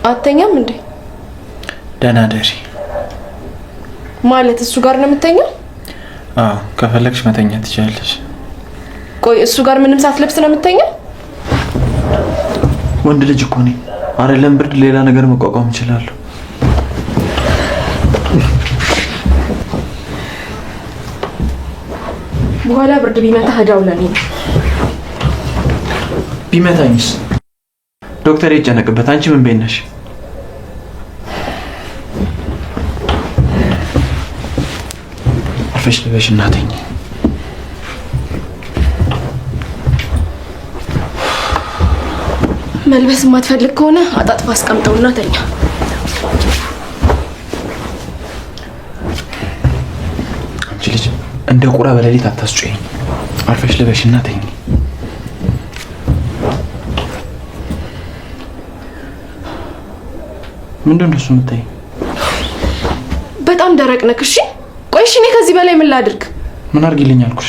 አተኛም እንዴ? ደህና ደሪ ማለት እሱ ጋር ነው የምተኛው? አዎ ከፈለግሽ መተኛት ትችላለሽ። ቆይ እሱ ጋር ምንም ሳትለብስ ነው የምተኛው? ወንድ ልጅ እኮ ነኝ አይደለም ብርድ ሌላ ነገር መቋቋም እችላለሁ። በኋላ ብርድ ቢመታ ሄዳው ለኔ ቢመታኝስ? ዶክተር ይጨነቅበት። አንቺ ምን ቤት ነሽ? አርፈሽ ልበሽ እናተኝ። መልበስ የማትፈልግ ከሆነ አጣጥፋ አስቀምጠውና ተኛ። አንቺ ልጅ እንደ ቁራ በሌሊት አታስጮኝ። አርፈሽ ልበሽና ተኝ። ምንድን ነው እሱ የምታይ? በጣም ደረቅ ነክ። እሺ ቆይ እሺ፣ እኔ ከዚህ በላይ ምን ላድርግ? ምን አድርጊልኝ አልኩሽ?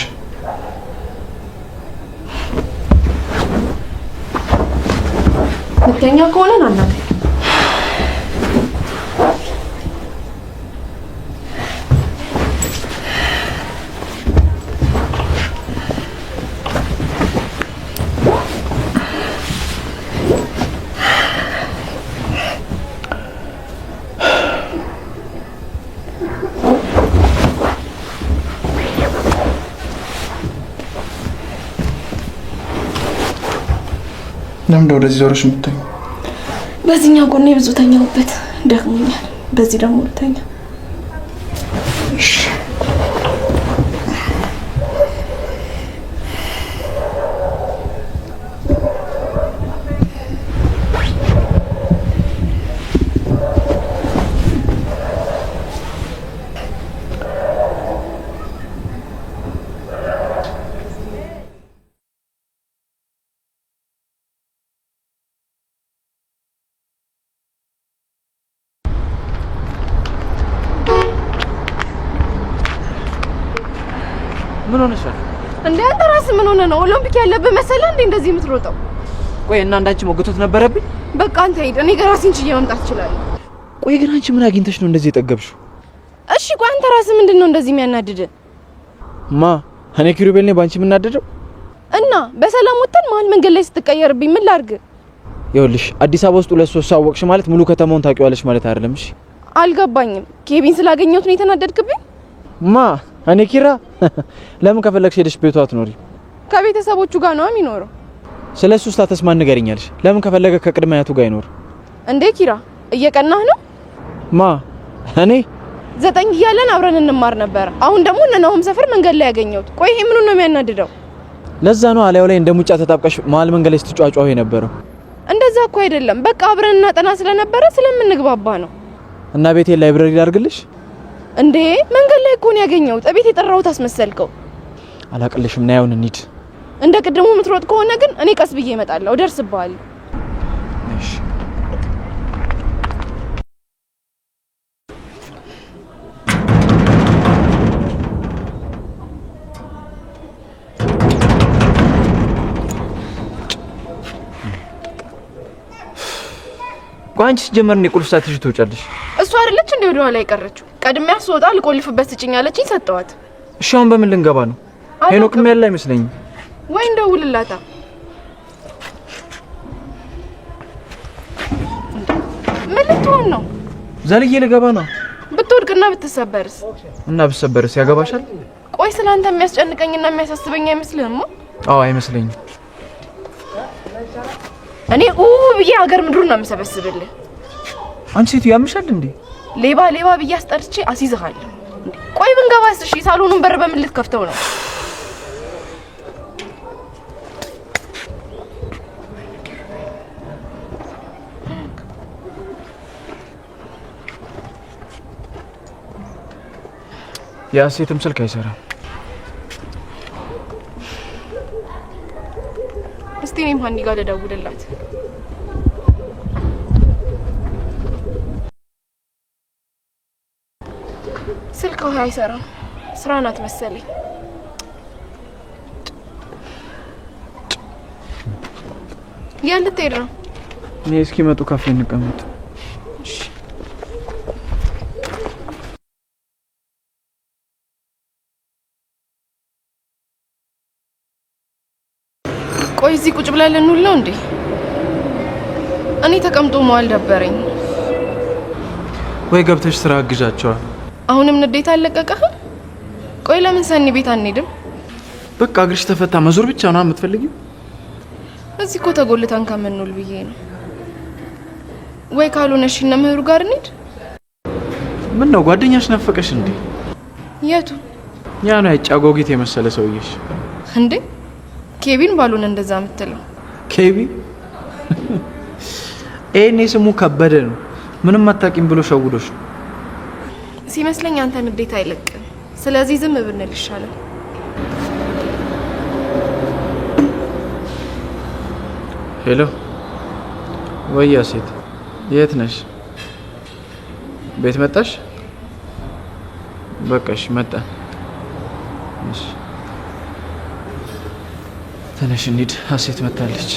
ምተኛ ከሆነ ናናት ለምን ወደዚህ ዞረሽ የምትተኛው? በዚህኛው ጎኔ ብዙ ተኛውበት ደክሞኛል። በዚህ ደግሞ ልተኛ። ምን ሆነሻል እንዴ? አንተ ራስህ ምን ሆነ ነው ኦሎምፒክ ያለብህ መሰለህ እንዴ እንደዚህ የምትሮጠው? ቆይ እና አንዳንቺ ሞገቶት ነበረብኝ። በቃ አንተ ሄድ፣ እኔ ራሴን ችዬ መምጣት እችላለሁ። ቆይ ግን አንቺ ምን አግኝተሽ ነው እንደዚህ የጠገብሽው? እሺ ቆይ አንተ ራስህ ምንድነው እንደዚህ የሚያናድድ? እኔ ኪሩቤል ነኝ ባንቺ የምናደደው? እና በሰላም ወጥተን መሀል መንገድ ላይ ስትቀየርብኝ ምን ላድርግ? ይኸውልሽ አዲስ አበባ ውስጥ 2-3 ሰው አወቅሽ ማለት ሙሉ ከተማውን ታውቂዋለሽ ማለት አይደለም። እሺ አልገባኝም። ኬቢን ስላገኘሁት ነው የተናደድክብኝ? እኔ ኪራ ለምን ከፈለግሽ ሄደሽ ቤቷ አትኖሪ? ከቤተሰቦቹ ጋር ነው የሚኖረው። ስለሱ ስታተስ ማን ንገሪኛለሽ? ለምን ከፈለገ ከቅድመ አያቱ ጋር ይኖር? እንዴ ኪራ እየቀናህ ነው? እኔ 9 እያለን አብረን እንማር ነበር። አሁን ደግሞ እነናሁም ሰፈር መንገድ ላይ ያገኘሁት። ቆይ ይሄ ምኑ ነው የሚያናድደው? ለዛ ነው አላየው ላይ እንደ ሙጫ ተጣብቀሽ መሀል መንገድ ላይ ስትጫጫው የነበረው። እንደዛ እኮ አይደለም። በቃ አብረን እናጠና ስለነበረ ስለምንግባባ ነው። እና ቤቴ ላይብረሪ ላድርግልሽ? እንዴ መንገድ ላይ እኮ ነው ያገኘሁት። እቤት የጠራሁት አስመሰልከው። አላቅልሽም። ና ያውን እንሂድ። እንደ ቅድሙ የምትሮጥ ከሆነ ግን እኔ ቀስ ብዬ እመጣለሁ፣ እደርስብሃለሁ። እሺ ቋንቺ ጀመር ነው ቁልፍ ሳትሽ ትወጫለሽ። እሷ አይደለች እንደ ወደ ኋላ የቀረችው? ቀድሚያ ስወጣ ልቆልፍበት ስጭኛለችኝ፣ ሰጠዋት። እሺ አሁን በምን ልንገባ ነው? ሄኖክም ያለ አይመስለኝም። ወይ እንደውልላታ። ምን ልትሆን ነው? ዘልዬ ልገባ ነው። ብትወድቅና ብትሰበርስ? እና ብትሰበርስ ያገባሻል? ቆይ ስላንተ የሚያስጨንቀኝና የሚያሳስበኝ አይመስልህም? አዎ አይመስለኝም። እኔ ብዬ ሀገር ምድሩን ነው የምሰበስብልህ። አንቺ ሴት ያምሻል እንዴ? ሌባ ሌባ ብዬ አስጠርቼ አስይዝሃለሁ። ቆይ ብንገባስ? እሺ ሳሎኑን በር በምን ልትከፍተው ነው? ያ ሴትም ስልክ አይሰራም። እስቲ እኔም ሀኒ ጋር ልደውልላት። ስልክ አይሰራም። ስራ ናት መሰለኝ። የት ልትሄድ ነው? እኔ እስኪመጡ ካፌ እንቀመጥ። ብለን ልንውል ነው እንዴ? እኔ ተቀምጦ መዋል ደበረኝ። ወይ ገብተሽ ስራ አግዣቸዋል። አሁንም ንዴት አለቀቀህም? ቆይ ለምን ሰኒ ቤት አንሄድም? በቃ እግርሽ ተፈታ መዞር ብቻ ነው የምትፈልጊው? እዚህ እኮ ተጎልተን ከምንውል ብዬ ነው። ወይ ካልሆነ እሺ እነ ምህሩ ጋር እንሂድ። ምን ነው ጓደኛሽ ናፈቀሽ እንዴ? የቱ? ያ ነው ያጫጎጊት የመሰለ ሰውዬሽ እንዴ? ኬቢን ባሉን እንደዛ የምትለው? ኬቢ እኔ ስሙ ከበደ ነው። ምንም አታውቂም ብሎ ሸውዶሽ ሲመስለኝ። አንተ ንዴት አይለቅም። ስለዚህ ዝም ብንል ይሻላል። ሄሎ ወያ ሴት የት ነሽ? ቤት መጣሽ? በቃሽ መጣ። እሺ ተነሽ እንሂድ። ሀሴት መጣለች።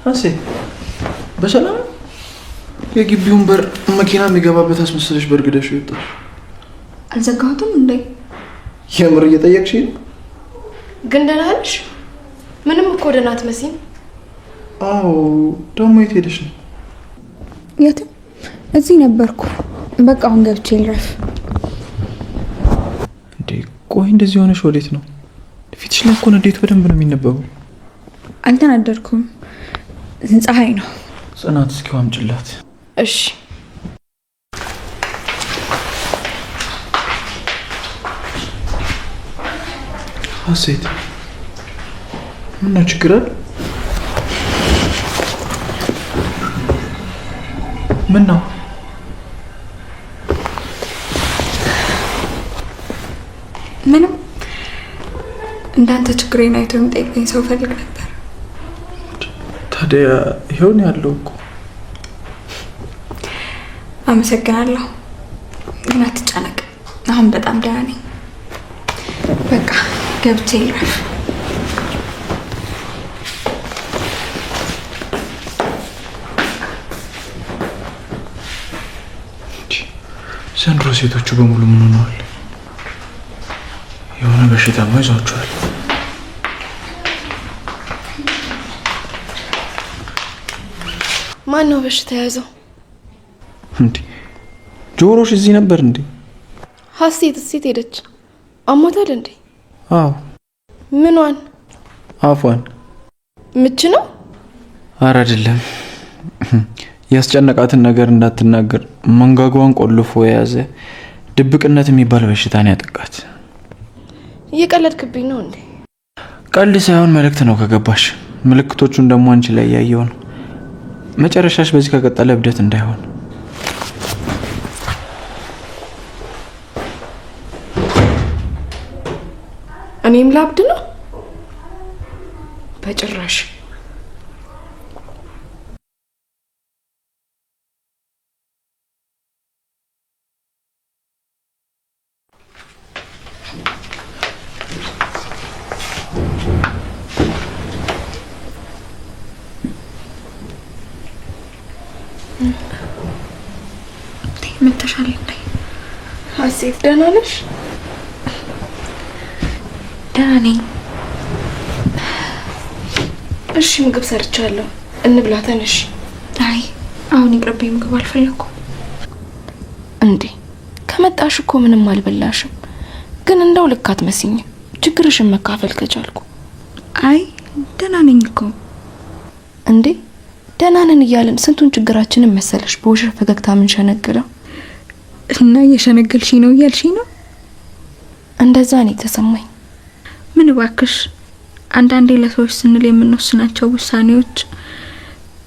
ሀሴት በሰላም የግቢውን በር መኪና የሚገባበት አስመስለሽ በርግደሽ ይወጣሽ። አልዘጋሁትም እንዴ? የምር እየጠየቅሽ ነው? ግን ደህና ነሽ? ምንም እኮ ደህና አትመስይም። አዎ ደግሞ የት ሄደሽ ነው? የትም እዚህ ነበርኩ። በቃ አሁን ገብቼ ልረፍ። እንዴ ቆይ እንደዚህ ሆነሽ ወዴት ነው? ፊትሽ ላይ እኮ ንዴት በደንብ ነው የሚነበበው። አልተናደድኩም፣ ፀሐይ ነው። ጽናት እስኪው አምጪላት። እሺ ሀሴት ምን ነው ችግር አለ? ምን ነው? ምንም። እንዳንተ ችግሬን አይቶ የሚጠይቀኝ ሰው ፈልግ ነበር። ታዲያ ይሄውን ያለው እኮ። አመሰግናለሁ፣ ግን አትጨነቅ። አሁን በጣም ደህና ነኝ። በቃ ገብቼ ልረፍ። ዘንድሮ ሴቶቹ በሙሉ ምን ሆነዋል? የሆነ በሽታማ ይዟቸዋል። ማን ነው በሽታ የያዘው? እንዴ ጆሮሽ እዚህ ነበር እንዴ? ሀሴት ሴት ሄደች። አሞታል እንዴ? አዎ። ምኗን? አፏን። ምች ነው? ኧረ አይደለም። ያስጨነቃትን ነገር እንዳትናገር መንጋጓን ቆልፎ የያዘ ድብቅነት የሚባል በሽታን ያጠቃት። እየቀለድክብኝ ነው እንዴ? ቀልድ ሳይሆን መልእክት ነው ከገባሽ። ምልክቶቹን ደግሞ አንቺ ላይ ያየው ነው። መጨረሻሽ በዚህ ከቀጠለ እብደት እንዳይሆን። እኔም ላብድ ነው? በጭራሽ። መተሻል እንዴ? ሀሴት ደህና ነሽ? ደህና ነኝ። እሺ ምግብ ሰርቻለሁ፣ እንብላ። ተነሽ። አይ አሁን ይቅርብኝ፣ ምግብ አልፈለኩም። እንዴ ከመጣሽ እኮ ምንም አልበላሽም። ግን እንደው ልክ አትመስይኝም። ችግርሽን መካፈል ከቻልኩ። አይ ደህና ነኝ እኮ። እንዴ ደህና ነን እያልን ስንቱን ችግራችንን መሰለሽ በውሸት ፈገግታ ምን ሸነግለው እና እየሸነገልሽ ነው እያልሽ ነው? እንደዛ ነው የተሰማኝ። ምን እባክሽ፣ አንዳንዴ ለሰዎች ስንል የምንወስናቸው ውሳኔዎች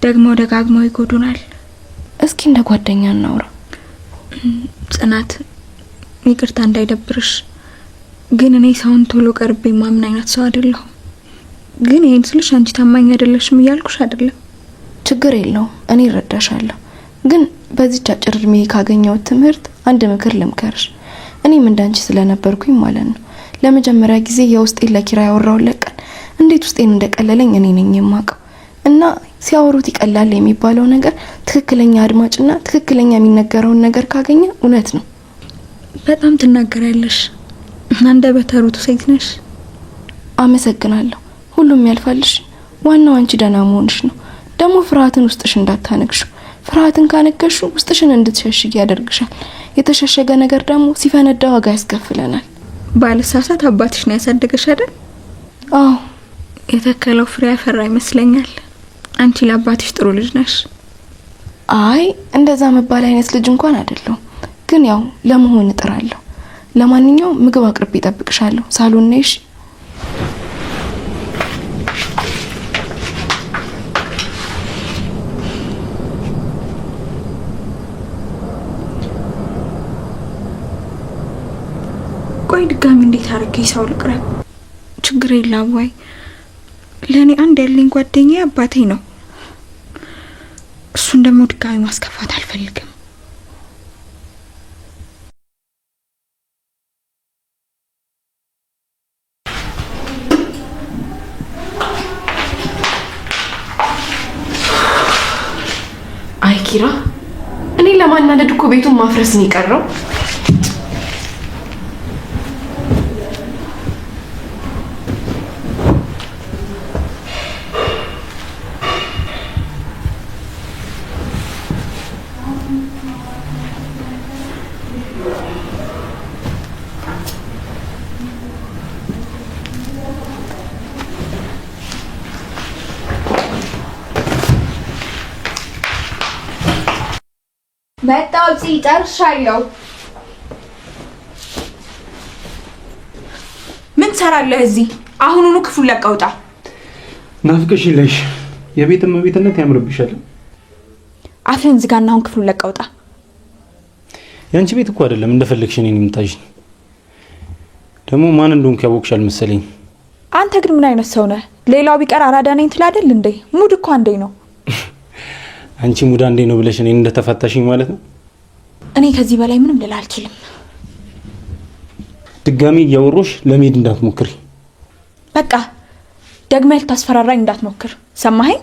ደግሞ ደጋግመው ይጎዱናል። እስኪ እንደ ጓደኛ እናውራ። ጽናት ይቅርታ እንዳይደብርሽ፣ ግን እኔ ሰውን ቶሎ ቀርቤ ማምን አይነት ሰው አይደለሁም። ግን ይሄን ስልሽ አንቺ ታማኝ አይደለሽም እያልኩሽ አይደለም። ችግር የለውም፣ እኔ እረዳሻለሁ። ግን በዚች አጭር እድሜ ካገኘው ትምህርት አንድ ምክር ልምከርሽ። እኔም እንዳንቺ ስለነበርኩኝ ማለት ነው። ለመጀመሪያ ጊዜ የውስጤን ለኪራ ያወራውለት ቀን እንዴት ውስጤን እንደቀለለኝ እኔ ነኝ የማውቀው። እና ሲያወሩት ይቀላል የሚባለው ነገር ትክክለኛ አድማጭና ትክክለኛ የሚነገረውን ነገር ካገኘ እውነት ነው። በጣም ትናገራለሽ። አንደበተ ርቱዕ ሴት ነሽ። አመሰግናለሁ። ሁሉም ያልፋልሽ። ዋናው አንቺ ደህና መሆንሽ ነው። ደግሞ ፍርሃትን ውስጥሽ እንዳታነግሹ። ፍርሃትን ካነገሹ ውስጥሽን እንድትሸሽጊ ያደርግሻል። የተሸሸገ ነገር ደግሞ ሲፈነዳ ዋጋ ያስከፍለናል። ባልሳሳት አባትሽ ነው ያሳደገሽ አይደል? አዎ። የተከለው ፍሬ ያፈራ ይመስለኛል። አንቺ ለአባትሽ ጥሩ ልጅ ነሽ። አይ እንደዛ መባል አይነት ልጅ እንኳን አይደለሁ፣ ግን ያው ለመሆን እጥራለሁ። ለማንኛውም ምግብ አቅርቤ እጠብቅሻለሁ። ሳሎን ነሽ? ቆይ ድጋሚ እንዴት አድርጌ ሰው ልቅረብ? ችግር የለም ወይ? ለእኔ አንድ ያለኝ ጓደኛዬ አባቴ ነው። እሱን ደግሞ ድጋሚ ማስከፋት አልፈልግም። አይ ኪራ፣ እኔ ለማናደድ እኮ ቤቱን ማፍረስ ነው የቀረው። መጣው ጨርሻለሁ። ምን ትሰራለህ እዚህ? አሁኑኑ ክፍሉን ለቀህ ውጣ። ናፍቀሽ ይለሽ የቤት እመቤትነት ያምርብሻል። አፍህን ዝጋና አሁን ክፍሉን ለቀህ ውጣ። ያንቺ ቤት እኮ አይደለም እንደፈለግሽ እኔን የምታይኝ። ደግሞ ማን እንደሆንኩ ያወቅሻል መሰለኝ። አንተ ግን ምን አይነት ሰው ነህ? ሌላው ቢቀር አራዳ ነኝ ትላለህ እንዴ? ሙድ እኮ አንዴ ነው። አንቺ ሙዳ እንዴ ነው ብለሽ እኔን እንደተፋታሽኝ ማለት ነው? እኔ ከዚህ በላይ ምንም ልል አልችልም። ድጋሚ እያወሮሽ ለመሄድ እንዳትሞክሪ። በቃ ደግመህ ልታስፈራራኝ እንዳትሞክር። ሰማኸኝ?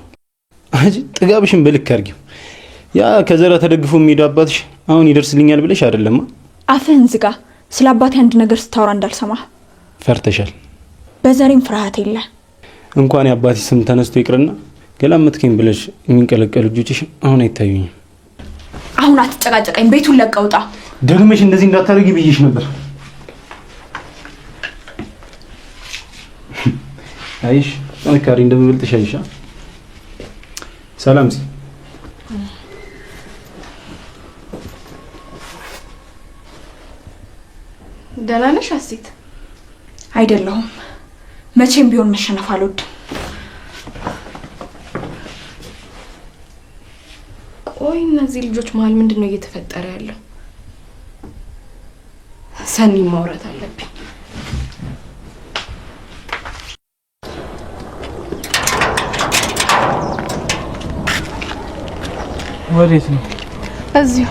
አንቺ ጥጋብሽን በልክ አድርጊው። ያ ከዘራ ተደግፎ የሚሄድ አባትሽ አሁን ይደርስልኛል ብለሽ አይደለም? አፍህን ዝጋ። ስለ አባቴ አንድ ነገር ስታወራ እንዳልሰማህ። ፈርተሻል። በዘሬም ፍርሃት የለ። እንኳን የአባቴ ስም ተነስቶ ይቅርና ገላመትከኝ ብለሽ የሚንቀለቀሉ እጆችሽ አሁን አይታዩኝም። አሁን አትጨቃጨቀኝ። ቤቱን ለቀህ ውጣ። ደግመሽ እንደዚህ እንዳታረጊ ብዬሽ ነበር። አይሽ ጠንካሪ እንደምበልጥሽ አይሻ። ሰላም ሲ ደህና ነሽ አሲት? አይደለሁም። መቼም ቢሆን መሸነፍ አልወድም። ቆይ እነዚህ ልጆች መሀል ምንድነው እየተፈጠረ ያለው? ሰኒ ማውራት አለብኝ። ወዴት ነው? እዚሁ።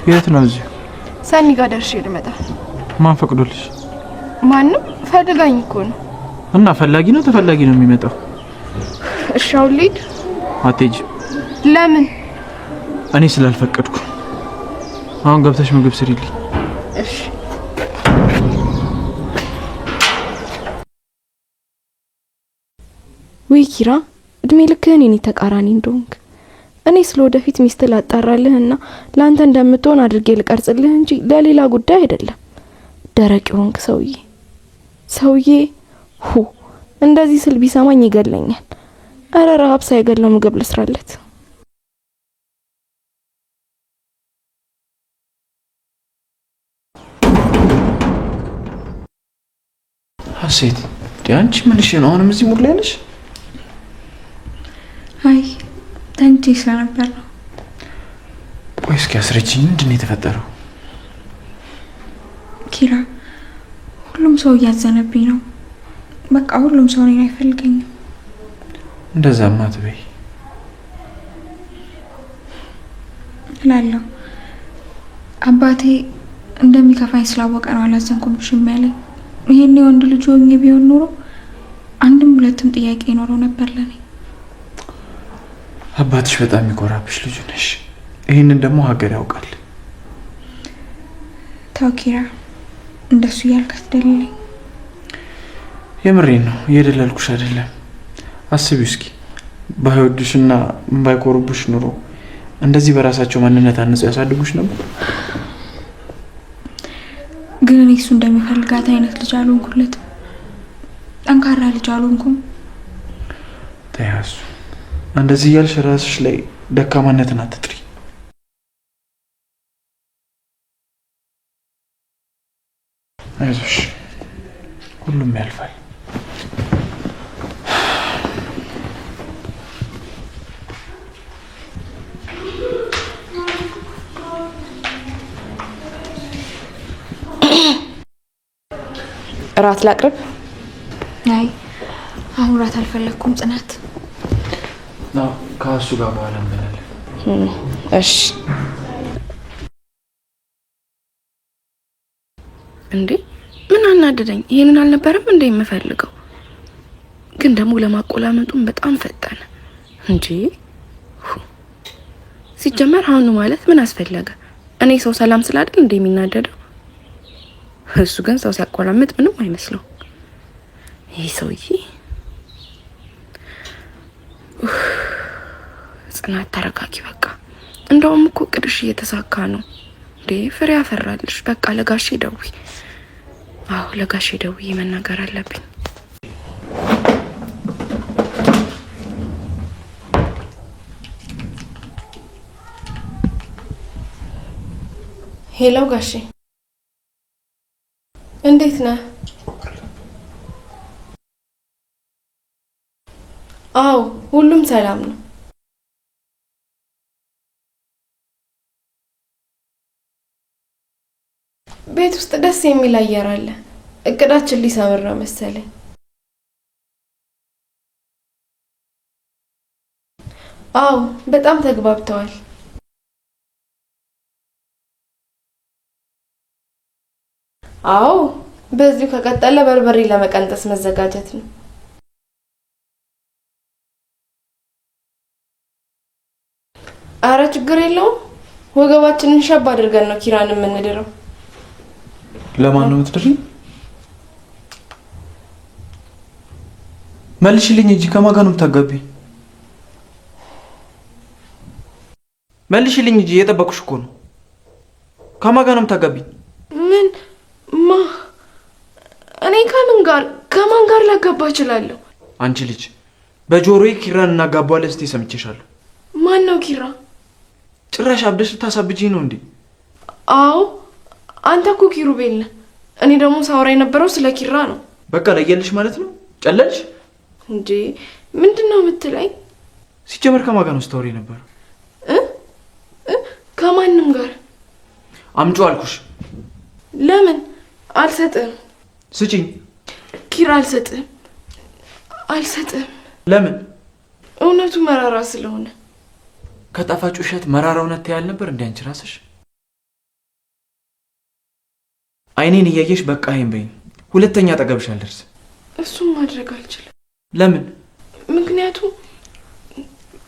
የት ነው እዚሁ? ሰኒ ጋር ደርሼ ልመጣ። ማን ፈቅዶልሽ? ማንም ፈልጋኝ እኮ ነው። እና ፈላጊ ነው ተፈላጊ ነው የሚመጣው? እሺ አሁን ልሂድ? አትሄጂም። ለምን? እኔ ስላልፈቀድኩ። አሁን ገብተሽ ምግብ ስሪልኝ። እሺ። ወይ ኪራ፣ እድሜ ልክህን እኔ ተቃራኒ እንደሆንክ። እኔ ስለወደፊት ሚስት ላጣራልህና ላንተ እንደምትሆን አድርጌ ልቀርጽልህ እንጂ ለሌላ ጉዳይ አይደለም። ደረቅ የሆንክ ሰውዬ እንደዚህ ስል ቢሰማኝ ይገለኛል። አረ ረሃብ ሳይገለው ምግብ ልስራለት። ሀሴት ዲያንቺ ምንሽ ነው? አሁንም እዚህ ሙድ ላይ ነሽ? አይ ተንቺ ስለነበር ነው። ቆይ እስኪ አስረጂኝ፣ ምንድን ነው የተፈጠረው? ኪራ፣ ሁሉም ሰው እያዘነብኝ ነው። በቃ ሁሉም ሰው እኔን አይፈልገኝም። እንደዛማ አትበይ። እላለሁ። አባቴ እንደሚከፋኝ ስላወቀ ነው አላዘንኩብሽም ያለኝ። ይሄን የወንድ ልጅ ሆኜ ቢሆን ኖሮ አንድም ሁለትም ጥያቄ ይኖረው ነበር ለኔ። አባትሽ በጣም የሚኮራብሽ ልጅ ነሽ። ይሄንን ደግሞ ሀገር ያውቃል። ተው ኪራ፣ እንደሱ እያልክ አትደልለኝ። የምሬን ነው፣ እየደለልኩሽ አይደለም። አስቢው እስኪ ባይወዱሽና ባይኮሩብሽ ኑሮ እንደዚህ በራሳቸው ማንነት አንጸው ያሳድጉሽ ነበር። ግን እኔ እሱ እንደሚፈልጋት አይነት ልጅ አልሆንኩለትም። ጠንካራ ልጅ አልሆንኩም። ተያዙ። እንደዚህ እያልሽ ራስሽ ላይ ደካማነትን አትጥሪ። አይዞሽ፣ ሁሉም ያልፋል። እራት ላቅርብ? አይ አሁን እራት አልፈለኩም ጽናት። ከእሱ ጋር በኋላ እንበላለን። እሺ። እንዴ ምን አናደደኝ? ይሄንን አልነበረም እንዴ የምፈልገው? ግን ደግሞ ለማቆላመጡም በጣም ፈጠነ እንጂ ሲጀመር አሁን ማለት ምን አስፈለገ? እኔ ሰው ሰላም ስላደል እንዴ የሚናደደው? እሱ ግን ሰው ሲያቆላምጥ ምንም አይመስለው። ይሄ ሰውዬ ጽናት ተረጋጊ በቃ። እንደውም እኮ ቅድሽ እየተሳካ ነው እንዴ። ፍሬ ያፈራልሽ። በቃ ለጋሼ ደውይ። አዎ ለጋሼ ደውይ፣ መናገር አለብኝ። ሄሎ ጋሼ፣ እንዴት ነህ? አዎ ሁሉም ሰላም ነው። ቤት ውስጥ ደስ የሚል አየር አለ። እቅዳችን ሊሰምር ነው መሰለኝ። አዎ በጣም ተግባብተዋል። አዎ በዚሁ ከቀጠለ በርበሬ ለመቀንጠስ መዘጋጀት ነው። አረ ችግር የለውም። ወገባችንን ሸብ አድርገን ነው ኪራን የምንድረው። ለማን ነው የምትድሪው? መልሽልኝ እንጂ ከማን ጋር ነው የምታጋቢኝ? መልሽልኝ እንጂ እየጠበኩሽ እኮ ነው። ከማን ጋር ነው የምታጋቢኝ? ምን እኔ ከማን ጋር ላጋባ እችላለሁ? አንቺ ልጅ በጆሮዬ ኪራን እናጋባለን ስትይ ሰምቼሻለሁ። ማን ነው ኪራ? ጭራሽ አብደሽ ልታሳብጂኝ ነው እንዴ? አዎ አንተ እኮ ኪሩቤል ነህ። እኔ ደግሞ ሳወራ የነበረው ስለ ኪራ ነው። በቃ ለየልሽ ማለት ነው። ጨለልሽ እንዴ? ምንድነው የምትለኝ? ሲጀመር ከማን ጋር ነው ስታወሪ ነበር? ከማንም ጋር። አምጪው አልኩሽ። ለምን አልሰጥም? ስጪኝ። ኪራ አልሰጥም። ለምን? እውነቱ መራራ ስለሆነ። ከጣፋጭ ውሸት መራራ እውነት ያል ነበር እንዴ አንቺ ራስሽ? አይኔን እያየሽ በቃ ይሄን በይኝ። ሁለተኛ አጠገብሽ አልደርስም። እሱም ማድረግ አልችልም። ለምን? ምክንያቱም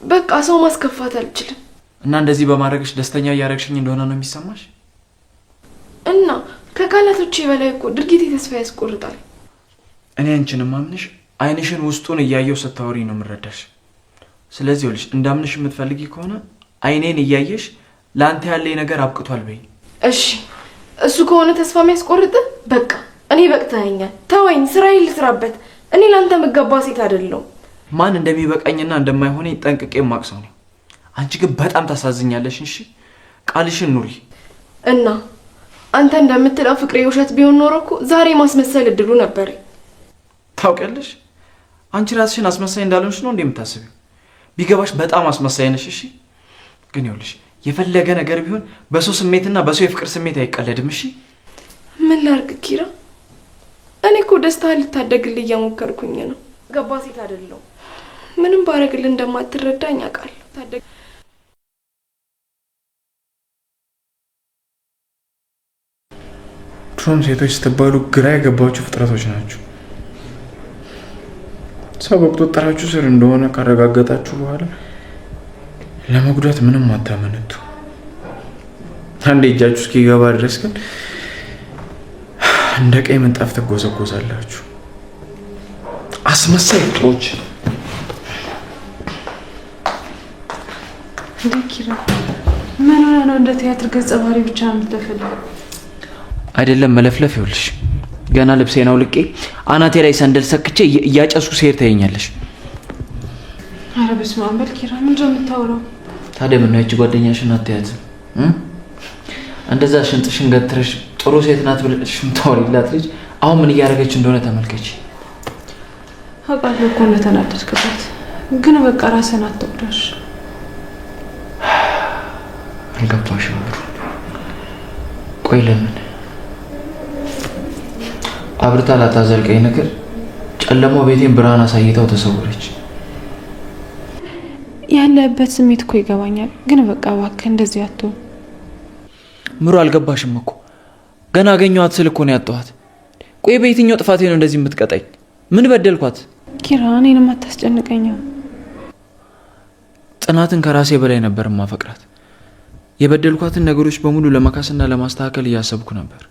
በቃ ሰው ማስከፋት አልችልም። እና እንደዚህ በማድረግሽ ደስተኛ እያደረግሽኝ እንደሆነ ነው የሚሰማሽ? እና ከቃላቶቼ በላይ እኮ ድርጊቴ ተስፋ ያስቆርጣል። እኔ አንቺን ማምንሽ አይንሽን ውስጡን እያየው ስታወሪ ነው የምረዳሽ። ስለዚህ ወልሽ እንዳምንሽ የምትፈልጊ ከሆነ አይኔን እያየሽ ላንተ ያለኝ ነገር አብቅቷል በይ። እሺ እሱ ከሆነ ተስፋ የሚያስቆርጥ በቃ እኔ በቅታኛል። ተወኝ፣ ስራዬን ልስራበት። እኔ ላንተ መገባ ሴት አይደለሁም። ማን እንደሚበቃኝና እንደማይሆነኝ ጠንቅቄ ማቅሰው ነው። አንቺ ግን በጣም ታሳዝኛለሽ። እሺ ቃልሽን ኑሪ። እና አንተ እንደምትለው ፍቅሬ ውሸት ቢሆን ኖሮ እኮ ዛሬ ማስመሰል እድሉ ነበር። ታውቂያለሽ፣ አንቺ ራስሽን አስመሳይ እንዳልሆንሽ ነው እንደምታስቢው። ቢገባሽ በጣም አስመሳይ ነሽ። እሺ ግን ይኸውልሽ የፈለገ ነገር ቢሆን በሰው ስሜትና በሰው የፍቅር ስሜት አይቀለድም። እሺ ምን ላድርግ ኪራ? እኔ እኮ ደስታ ልታደግልህ እየሞከርኩኝ ነው። ገባ ሴት አይደለሁም። ምንም ባረግልህ እንደማትረዳኝ አውቃለሁ። ድሮም ሴቶች ስትባሉ ግራ የገባችሁ ፍጥረቶች ናችሁ። ሰው በቁጥጥራችሁ ስር እንደሆነ ካረጋገጣችሁ በኋላ ለመጉዳት ምንም አታመነቱ። አንዴ እጃችሁ እስኪገባ ድረስ ግን እንደ ቀይ ምንጣፍ ትጎዘጎዛላችሁ። አስመሳይ ፍጥሮች። ኪራ ምን ሆነ ነው እንደ ቲያትር ገጸ ባህሪ ብቻ የምትለፈልፈው? አይደለም መለፍለፍ። ይኸውልሽ ገና ልብሴን አውልቄ አናቴ ላይ ሰንደል ሰክቼ እያጨስኩ ስሄድ ታየኛለሽ። ኧረ በስመ አብ በል ኪራ፣ ምንድን ነው የምታወራው? ታዲያ ምን ነው እቺ ጓደኛሽን አትያትም? እንደዛ ሽንጥሽን ገትረሽ ጥሩ ሴት ናት ብለሽ የምታወሪላት ልጅ አሁን ምን እያደረገች እንደሆነ ተመልከች። አውቃለሁ እኮ እንደተናደድክበት፣ ግን በቃ ራስህን አትወዳሽ። አልገባሽም? ቆይ ለምን አብርታ ላታዘልቀኝ ነገር ጨለማው ቤቴን ብርሃን አሳይታው ተሰወረች። ያለበት ስሜት እኮ ይገባኛል፣ ግን በቃ እባክህ እንደዚህ አትሆን። ምሩ አልገባሽም እኮ ገና አገኘኋት ስል እኮ ነው ያጣኋት። ቆይ በየትኛው ጥፋቴ ነው እንደዚህ የምትቀጣኝ? ምን በደልኳት? ኪራ እኔንም አታስጨንቀኝ። ጽናትን ከራሴ በላይ ነበር ማፈቅራት። የበደልኳትን ነገሮች በሙሉ ለመካስና ለማስተካከል እያሰብኩ ነበር።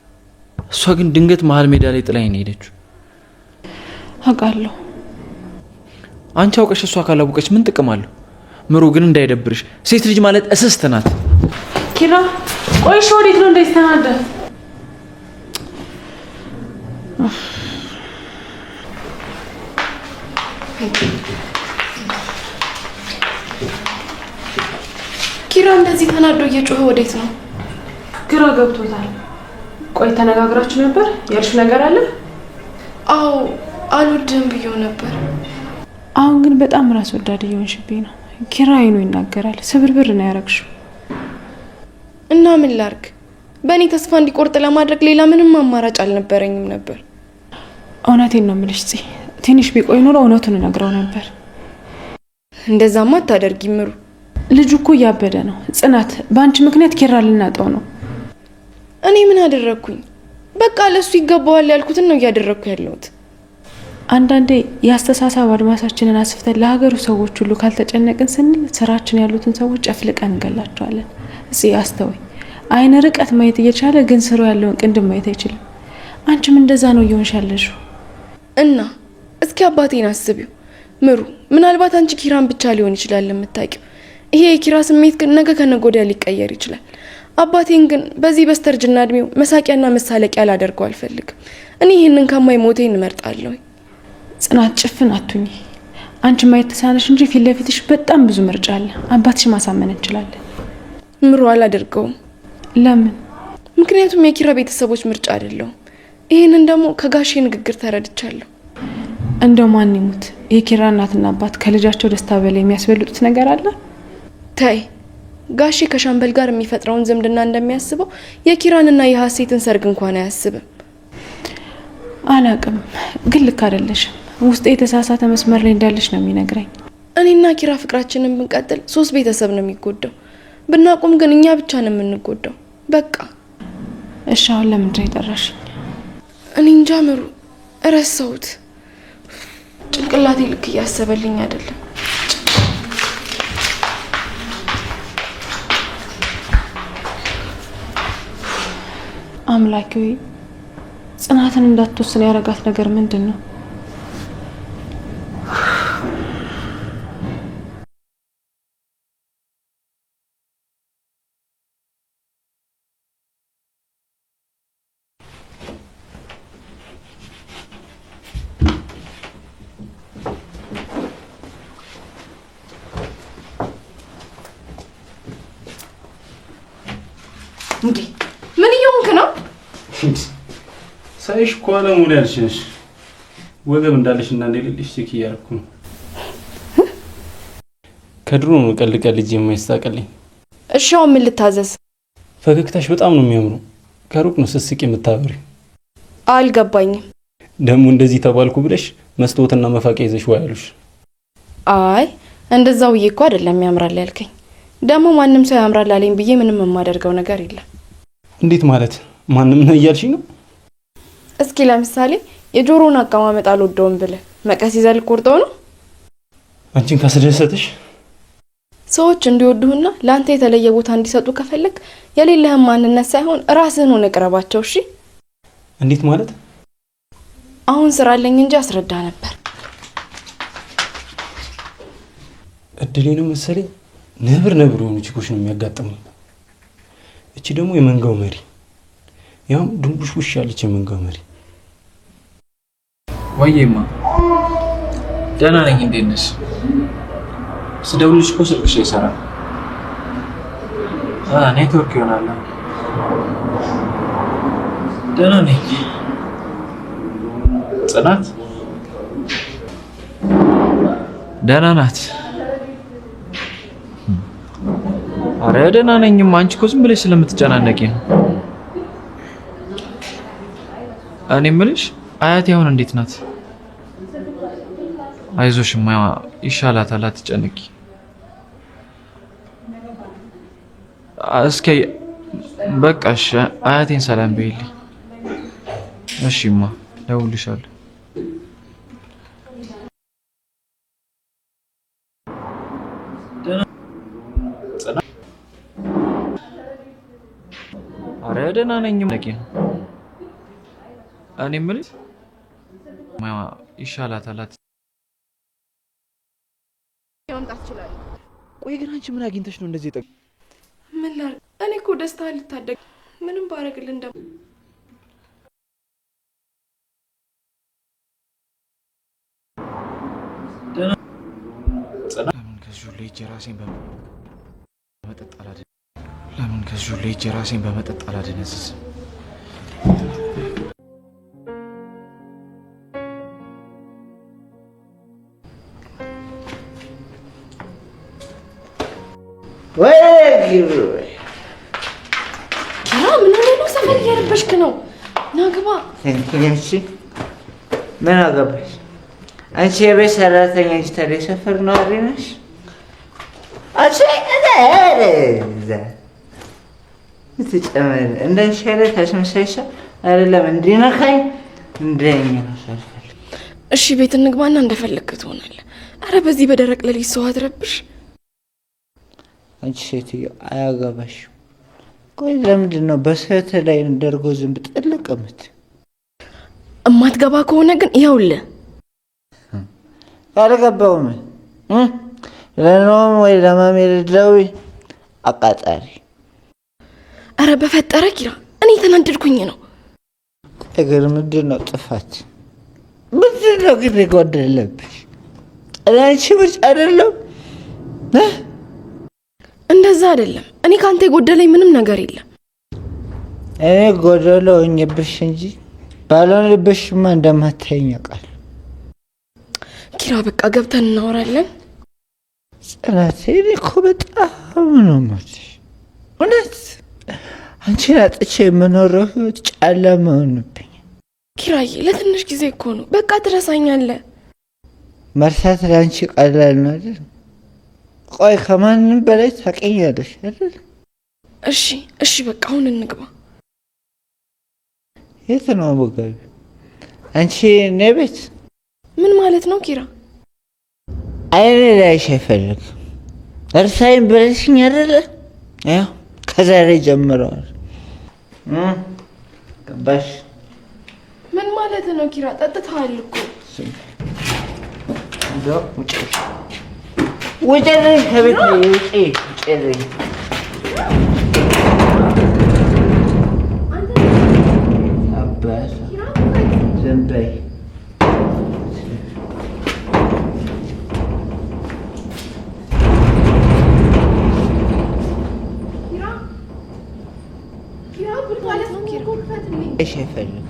እሷ ግን ድንገት መሀል ሜዳ ላይ ጥላኝ ነው ሄደችው። አውቃለሁ። አንቺ አውቀሽ እሷ ካላወቀች ምን ጥቅም አለው? ምሩ ግን እንዳይደብርሽ፣ ሴት ልጅ ማለት እስስት ናት። ኪራ ቆይሽ፣ ወዴት ነው እንዳይስተናደ? ኪራ እንደዚህ ተናዶ እየጮኸ ወዴት ነው? ግራ ገብቶታል። ቆይ ተነጋግራችሁ ነበር? ያልሽ ነገር አለ? አዎ አልወድህም ብዬው ነበር። አሁን ግን በጣም ራስ ወዳድ እየሆንሽብኝ ነው። ኪራ አይኑ ይናገራል። ስብርብር ነው ያረግሽው። እና ምን ላርግ? በእኔ ተስፋ እንዲቆርጥ ለማድረግ ሌላ ምንም አማራጭ አልነበረኝም ነበር። እውነቴን ነው የምልሽ ጽ ትንሽ ቢቆይ ኖሮ እውነቱን እነግረው ነበር። እንደዛማ አታደርጊ ምሩ። ልጁ እኮ እያበደ ነው። ጽናት በአንቺ ምክንያት ኪራ ልናጠው ነው። እኔ ምን አደረግኩኝ? በቃ ለሱ ይገባዋል ያልኩትን ነው እያደረግኩ ያለሁት። አንዳንዴ የአስተሳሰብ አድማሳችንን አስፍተን ለሀገሩ ሰዎች ሁሉ ካልተጨነቅን ስንል ስራችን ያሉትን ሰዎች ጨፍልቀን እንገላቸዋለን። እዚህ አስተውይ። አይነ ርቀት ማየት እየቻለ ግን ስሩ ያለውን ቅንድም ማየት አይችልም። አንቺም እንደዛ ነው እየሆንሽ ያለሽው። እና እስኪ አባቴን አስቢው ምሩ። ምናልባት አንቺ ኪራን ብቻ ሊሆን ይችላል የምታውቂው። ይሄ የኪራ ስሜት ግን ነገ ከነገ ወዲያ ሊቀየር ይችላል። አባቴን ግን በዚህ በስተርጅና እድሜው መሳቂያና መሳለቂያ ላደርገው አልፈልግም። እኔ ይህንን ከማይ ሞቴን እመርጣለሁ። ጽናት ጭፍን አትሁኚ። አንቺ ማየት ተሳነሽ እንጂ ፊት ለፊትሽ በጣም ብዙ ምርጫ አለ። አባትሽ ማሳመን እንችላለን። ምሩ አላደርገውም። ለምን? ምክንያቱም የኪራ ቤተሰቦች ምርጫ አይደለሁም። ይህንን ደግሞ ከጋሼ ንግግር ተረድቻለሁ። እንደው ማን ይሙት የኪራ እናትና አባት ከልጃቸው ደስታ በላይ የሚያስበልጡት ነገር አለ? ታይ ጋሼ ከሻምበል ጋር የሚፈጥረውን ዝምድና እንደሚያስበው የኪራንና የሀሴትን ሰርግ እንኳን አያስብም። አላቅም፣ ግን ልክ አይደለሽም። ውስጤ የተሳሳተ መስመር ላይ እንዳለሽ ነው የሚነግረኝ። እኔና ኪራ ፍቅራችንን ብንቀጥል 3 ቤተሰብ ነው የሚጎዳው። ብናቆም ግን እኛ ብቻ ነው የምንጎዳው። በቃ እሺ፣ አሁን ለምንድን ነው የጠራሽኝ? እኔ እንጃ ምሩ፣ እረሳሁት። ጭንቅላቴ ልክ እያሰበልኝ አይደለም። አምላኬ ሆይ ጽናትን እንዳትወስን ያረጋት ነገር ምንድን ነው? እንዴ ምን እየሆንክ ነው? ሳይሽ እኮ አለሙሉ ያልሽሽ ወገብ እንዳለሽና እንደሌለሽ ቼክ እያደረኩ ነው። ከድሮ ነው ቀልቀል ልጅ የማይሳቀልኝ። እሺ አሁን ምን ልታዘዝ? ፈገግታሽ በጣም ነው የሚያምረው። ከሩቅ ነው ስስቅ የምታበሪው። አልገባኝም። ደግሞ እንደዚህ ተባልኩ ብለሽ መስታወትና መፋቂያ ይዘሽ ዋያሉሽ። አይ እንደዛው ብዬ እኮ አይደለም ያምራል ያልከኝ። ደግሞ ማንም ሰው ያምራል አለኝ ብዬ ምንም የማደርገው ነገር የለም። እንዴት ማለት? ማንም ነው እያልሽኝ ነው? እስኪ ለምሳሌ የጆሮን አቀማመጥ አልወደውም ብለህ መቀስ ይዘህ ልቆርጠው ነው? አንቺን ካስደሰተሽ ሰዎች እንዲወዱህና ለአንተ የተለየ ቦታ እንዲሰጡ ከፈለግ የሌለህን ማንነት ሳይሆን ራስህን ሆነ ቅረባቸው። እሺ? እንዴት ማለት? አሁን ስራ አለኝ እንጂ አስረዳ ነበር። እድሌ ነው መሰለኝ። ነብር የሆኑ ቺኮች ነው የሚያጋጥሙኝ። እቺ ደግሞ የመንጋው መሪ፣ ያው ድንቡሽቡሽ ያለች የመንጋው መሪ። ወይዬማ ደህና ነኝ። እንዴት ነሽ? ስደውልሽ እኮ ስልክሽ አይሰራም። ኔትወርክ ይሆናል። ደህና ነኝ። ጽናት ደህና ናት? አረ ደህና ነኝማ። አንቺ እኮ ዝም ብለሽ ስለምትጨናነቂ ነው። እኔ የምልሽ አያቴ አሁን እንዴት ናት? አይዞሽማ ይሻላታል፣ አትጨነቂ። እስኪ በቃ እሺ፣ አያቴን ሰላም በይልኝ። እሺማ ደውልልሻለሁ። አረ ደህና ነኝ። እኔ የምልሽ ይሻላታል። ማምጣት ይችላል። ቆይ ግን አንቺ ምን አግኝተሽ ነው እንደዚህ ጠቅ? ምን ላድርግ? እኔ እኮ ደስታ ልታደግ ምንም ባረግልህ እንደም ለምን ከዚሁ ላይ ራሴን በመጠጥ አላደነዝዝም? ኪራ ምን ነው ሰፈር እየረበሽክ ነው? ና ግባ። ምን አገባሽ? አንቺ የቤት ሰራተኛ እንጂ ታዲያ ሰፈር ነዋሪ ነሽ? ትጨመር እንደንሻለ ታስመሳይሻ አይደለም እንዲነካኝ እንደኛ ነው። እሺ ቤት እንግባና እንደፈለግህ ትሆናለህ። አረ በዚህ በደረቅ ሌሊት ሰው አትረብሽ። አንቺ ሴትዮ አያገባሽም። ቆይ ለምንድን ነው በሰተ ላይ እንደርጎ ዝም ብጥልቅ የምትይው? እማትገባ ከሆነ ግን ይኸውልህ አልገባውም። ለኖም ወይ ለማሜ ልደዊ አቃጣሪ። አረ በፈጠረ ኪራ እኔ ተናደድኩኝ ነው። እግር ምንድን ነው ጥፋት? ምንድን ነው ግን የጎደለብሽ? አንቺ ብቻ አይደለም። እንደዛ አይደለም። እኔ ካንተ የጎደለኝ ምንም ነገር የለም። እኔ ጎደሎ ሆኜብሽ እንጂ ባልሆንብሽማ እንደማታይኝ አውቃለሁ። ኪራ በቃ ገብተን እናወራለን። ጽናቴ እኔ እኮ በጣም ነው የምወድሽ። እውነት አንቺን አጥቼ የምኖረው ህይወት ጨለማ ሆኖብኝ። ኪራዬ ለትንሽ ጊዜ እኮ ነው፣ በቃ ትረሳኛለህ። መርሳት ለአንቺ ቀላል ነው አይደል? ቆይ ከማንም በላይ ታውቂኛለሽ አይደል? እሺ በቃ አሁን እንግባ። የት ነው አቦጋቢ? አንቺ እኔ ቤት? ምን ማለት ነው ኪራ? አይኔ ላይሽ አይፈልግም። እርሳይን ብለሽኝ አይደለ? ያው ከዛሬ ጀምረዋል። ገባሽ? ምን ማለት ነው ኪራ? ጠጥተሃል እኮ። ውጭልኝ ከቤት ውጭልኝ። አባት ዝም በይ። እሺ አይፈልግም